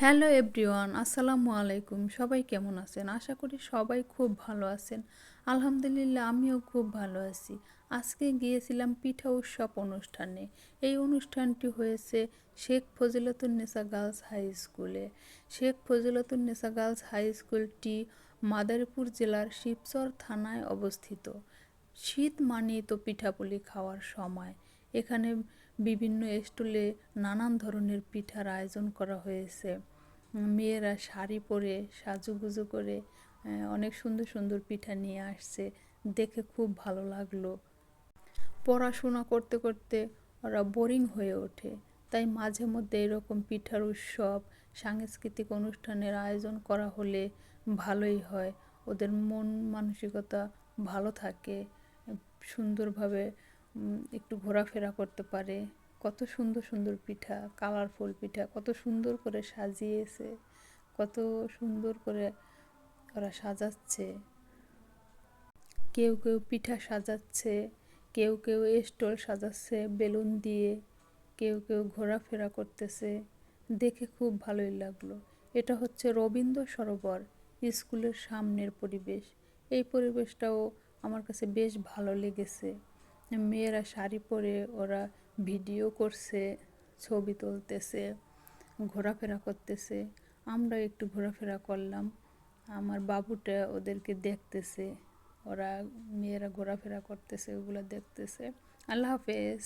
Hello everyone, আসসালামু আলাইকুম। সবাই কেমন আছেন? আশা করি সবাই খুব ভালো আছেন। আলহামদুলিল্লাহ, আমিও খুব ভালো আছি। আজকে গিয়েছিলাম পিঠা উৎসব অনুষ্ঠানে। এই অনুষ্ঠানটি হয়েছে শেখ ফজিলাতুন্নেসা গার্লস হাই স্কুলে। শেখ ফজিলাতুন্নেসা গার্লস হাই স্কুলটি মাদারীপুর জেলার শিবচর থানায় অবস্থিত। শীত মানেই তো পিঠাপুলি খাওয়ার সময়। এখানে বিভিন্ন স্টলে নানান ধরনের পিঠার আয়োজন করা হয়েছে। মেয়েরা শাড়ি পরে সাজুগুজু করে অনেক সুন্দর সুন্দর পিঠা নিয়ে আসছে। দেখে খুব ভালো লাগলো। পড়াশোনা করতে করতে ওরা বোরিং হয়ে ওঠে, তাই মাঝে মধ্যে এরকম পিঠার উৎসব, সাংস্কৃতিক অনুষ্ঠানের আয়োজন করা হলে ভালোই হয়। ওদের মন মানসিকতা ভালো থাকে, সুন্দরভাবে একটু ঘোরাফেরা করতে পারে। কত সুন্দর সুন্দর পিঠা, কালারফুল পিঠা, কত সুন্দর করে সাজিয়েছে, কত সুন্দর করে ওরা সাজাচ্ছে। কেউ কেউ পিঠা সাজাচ্ছে, কেউ কেউ স্টল সাজাচ্ছে বেলুন দিয়ে, কেউ কেউ ঘোরাফেরা করতেছে। দেখে খুব ভালোই লাগলো। এটা হচ্ছে রবীন্দ্র সরোবর স্কুলের সামনের পরিবেশ। এই পরিবেশটাও আমার কাছে বেশ ভালো লেগেছে। মেয়েরা শাড়ি পরে ওরা ভিডিও করছে, ছবি তুলতেছে, ঘোরাফেরা করতেছে। আমরা একটু ঘোরাফেরা করলাম। আমার বাবুটা ওদেরকে দেখতেছে, ওরা মেয়েরা ঘোরাফেরা করতেছে, ওগুলো দেখতেছে। আল্লাহ হাফেজ।